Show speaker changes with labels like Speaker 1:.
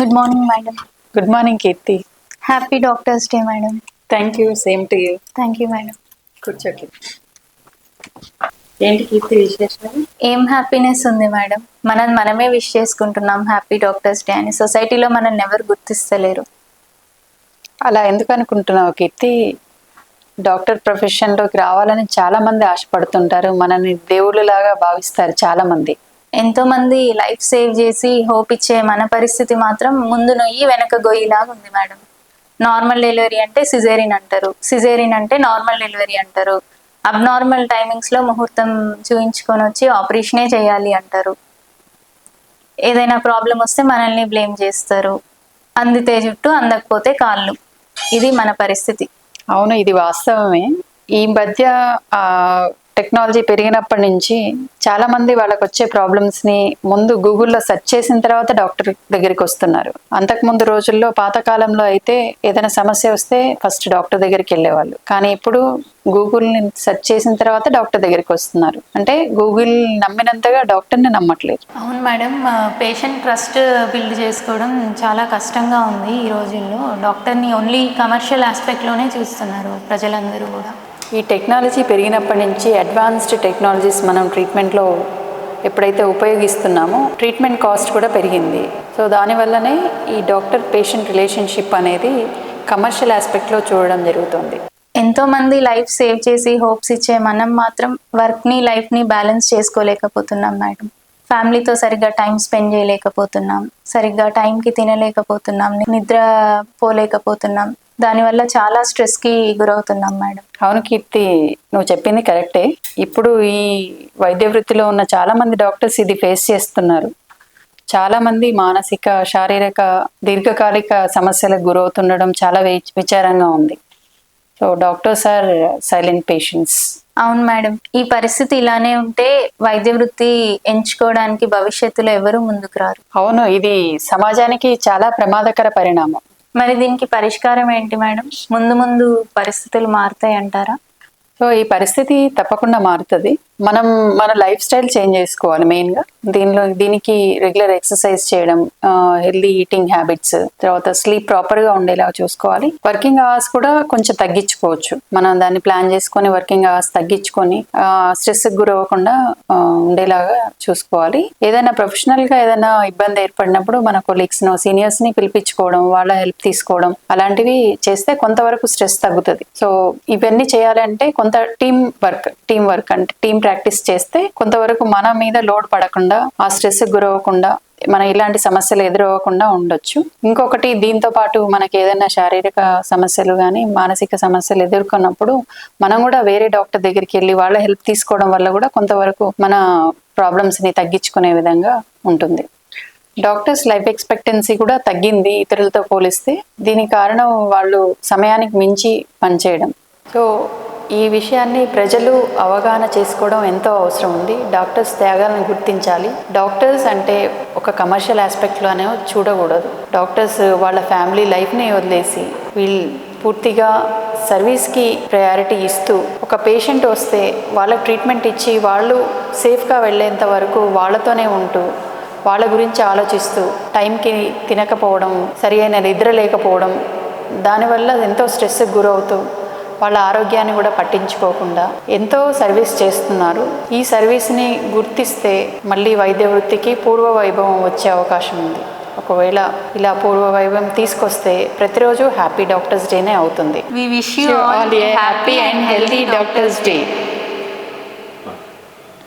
Speaker 1: Good morning madam.
Speaker 2: Good morning Keerthi.
Speaker 1: Happy doctors day madam.
Speaker 2: Thank you, same to you.
Speaker 1: Thank you madam.
Speaker 2: కూర్చోకి. ఏంటి కీర్తి విశేషాలు?
Speaker 1: ఏం happiness ఉంది madam, మనమే wish చేసుకుంటున్నాం హ్యాపీ డాక్టర్స్ డే అని. సొసైటీలో మనల్ని ఎవరు గుర్తిస్తలేరు.
Speaker 2: అలా ఎందుకు అనుకుంటున్నావు కీర్తి? డాక్టర్ ప్రొఫెషన్లోకి రావాలని చాలా మంది ఆశపడుతుంటారు, మనని దేవుళ్ళలాగా భావిస్తారు చాలా మంది.
Speaker 1: ఎంతో మంది లైఫ్ సేవ్ చేసి హోప్ ఇచ్చే మన పరిస్థితి మాత్రం ముందు నొయ్యి వెనక గొయ్యిలాగా ఉంది మేడం. నార్మల్ డెలివరీ అంటే సిజేరియన్ అంటారు, సిజేరియన్ అంటే నార్మల్ డెలివరీ అంటారు. అబ్నార్మల్ టైమింగ్స్లో ముహూర్తం చూయించుకొని వచ్చి ఆపరేషనే చేయాలి అంటారు. ఏదైనా ప్రాబ్లం వస్తే మనల్ని బ్లేమ్ చేస్తారు. అందితే జుట్టు, అందకపోతే కాళ్ళు. ఇది మన పరిస్థితి.
Speaker 2: అవును, ఇది వాస్తవమే. ఈ మధ్య టెక్నాలజీ పెరిగినప్పటి నుంచి చాలా మంది వాళ్ళకి వచ్చే ప్రాబ్లమ్స్ని ముందు గూగుల్లో సెర్చ్ చేసిన తర్వాత డాక్టర్ దగ్గరికి వస్తున్నారు. అంతకుముందు రోజుల్లో, పాతకాలంలో అయితే ఏదైనా సమస్య వస్తే ఫస్ట్ డాక్టర్ దగ్గరికి వెళ్ళేవాళ్ళు. కానీ ఇప్పుడు గూగుల్ని సెర్చ్ చేసిన తర్వాత డాక్టర్ దగ్గరికి వస్తున్నారు. అంటే గూగుల్ నమ్మినంతగా డాక్టర్ని నమ్మట్లేదు.
Speaker 1: అవును మేడం, పేషెంట్ ట్రస్ట్ బిల్డ్ చేసుకోవడం చాలా కష్టంగా ఉంది ఈ రోజుల్లో. డాక్టర్ని ఓన్లీ కమర్షియల్ ఆస్పెక్ట్లోనే చూస్తున్నారు ప్రజలందరూ కూడా.
Speaker 2: ఈ టెక్నాలజీ పెరిగినప్పటి నుంచి అడ్వాన్స్డ్ టెక్నాలజీస్ మనం ట్రీట్మెంట్లో ఎప్పుడైతే ఉపయోగిస్తున్నామో ట్రీట్మెంట్ కాస్ట్ కూడా పెరిగింది. సో దానివల్లనే ఈ డాక్టర్ పేషెంట్ రిలేషన్షిప్ అనేది కమర్షియల్ ఆస్పెక్ట్లో చూడడం జరుగుతుంది.
Speaker 1: ఎంతోమంది లైఫ్ సేవ్ చేసి హోప్స్ ఇచ్చే మనం మాత్రం వర్క్ని లైఫ్ని బ్యాలెన్స్ చేసుకోలేకపోతున్నాం మేడం. ఫ్యామిలీతో సరిగ్గా టైం స్పెండ్ చేయలేకపోతున్నాం, సరిగ్గా టైంకి తినలేకపోతున్నాం, నిద్ర పోలేకపోతున్నాం. దానివల్ల చాలా స్ట్రెస్కి గురవుతున్నాం మేడం.
Speaker 2: అవును కీర్తి, నువ్వు చెప్పింది కరెక్టే. ఇప్పుడు ఈ వైద్య వృత్తిలో ఉన్న చాలా మంది డాక్టర్స్ ఇది ఫేస్ చేస్తున్నారు. చాలా మంది మానసిక, శారీరక, దీర్ఘకాలిక సమస్యలకు గురవుతుండడం చాలా విచారంగా ఉంది. So doctors are silent patients.
Speaker 1: అవును మేడం, ఈ పరిస్థితి ఇలానే ఉంటే వైద్య వృత్తి ఎంచుకోవడానికి భవిష్యత్తులో ఎవరు ముందుకు రారు.
Speaker 2: అవును, ఇది సమాజానికి చాలా ప్రమాదకర పరిణామం.
Speaker 1: మరి దీనికి పరిష్కారం ఏంటి మేడం? ముందు ముందు పరిస్థితులు మారుతాయి అంటారా?
Speaker 2: సో ఈ పరిస్థితి తప్పకుండా మారుతుంది. మనం మన లైఫ్ స్టైల్ చేంజ్ చేసుకోవాలి మెయిన్గా. దీనికి రెగ్యులర్ ఎక్సర్సైజ్ చేయడం, హెల్దీ ఈటింగ్ హ్యాబిట్స్, తర్వాత స్లీప్ ప్రాపర్గా ఉండేలా చూసుకోవాలి. వర్కింగ్ అవర్స్ కూడా కొంచెం తగ్గించుకోవచ్చు. మనం దాన్ని ప్లాన్ చేసుకొని వర్కింగ్ అవర్స్ తగ్గించుకొని స్ట్రెస్కి గురవ్వకుండా ఉండేలాగా చూసుకోవాలి. ఏదైనా ప్రొఫెషనల్గా ఏదైనా ఇబ్బంది ఏర్పడినప్పుడు మన కొలీగ్స్ను, సీనియర్స్ని పిలిపించుకోవడం, వాళ్ళ హెల్ప్ తీసుకోవడం, అలాంటివి చేస్తే కొంతవరకు స్ట్రెస్ తగ్గుతుంది. సో ఇవన్నీ చేయాలంటే కొంత టీం వర్క్ అంటే టీం ప్రాక్టీస్ చేస్తే కొంతవరకు మన మీద లోడ్ పడకుండా, ఆ స్ట్రెస్ గురవ్వకుండా, మన ఇలాంటి సమస్యలు ఎదురవ్వకుండా ఉండొచ్చు. ఇంకొకటి, దీంతో పాటు మనకి ఏదైనా శారీరక సమస్యలు కానీ మానసిక సమస్యలు ఎదుర్కొన్నప్పుడు మనం కూడా వేరే డాక్టర్ దగ్గరికి వెళ్ళి వాళ్ళ హెల్ప్ తీసుకోవడం వల్ల కూడా కొంతవరకు మన ప్రాబ్లమ్స్ని తగ్గించుకునే విధంగా ఉంటుంది. డాక్టర్స్ లైఫ్ ఎక్స్పెక్టెన్సీ కూడా తగ్గింది ఇతరులతో పోలిస్తే. దీనికి కారణం వాళ్ళు సమయానికి మించి పనిచేయడం. సో ఈ విషయాన్ని ప్రజలు అవగాహన చేసుకోవడం ఎంతో అవసరం ఉంది. డాక్టర్స్ త్యాగాలను గుర్తించాలి. డాక్టర్స్ అంటే ఒక కమర్షియల్ ఆస్పెక్ట్లోనే చూడకూడదు. డాక్టర్స్ వాళ్ళ ఫ్యామిలీ లైఫ్ని వదిలేసి వీళ్ళు పూర్తిగా సర్వీస్కి ప్రయారిటీ ఇస్తూ, ఒక పేషెంట్ వస్తే వాళ్ళకి ట్రీట్మెంట్ ఇచ్చి వాళ్ళు సేఫ్గా వెళ్ళేంత వరకు వాళ్ళతోనే ఉంటూ, వాళ్ళ గురించి ఆలోచిస్తూ, టైంకి తినకపోవడం, సరి అయిన నిద్ర లేకపోవడం, దానివల్ల ఎంతో స్ట్రెస్కి గురవుతూ వాళ్ళ ఆరోగ్యాన్ని కూడా పట్టించుకోకుండా ఎంతో సర్వీస్ చేస్తున్నారు. ఈ సర్వీస్ని గుర్తిస్తే మళ్ళీ వైద్య వృత్తికి పూర్వ వైభవం వచ్చే అవకాశం ఉంది. ఒకవేళ ఇలా పూర్వ వైభవం తీసుకొస్తే ప్రతిరోజు హ్యాపీ డాక్టర్స్ డేనే అవుతుంది.
Speaker 1: We wish you all a happy and healthy Doctors Day.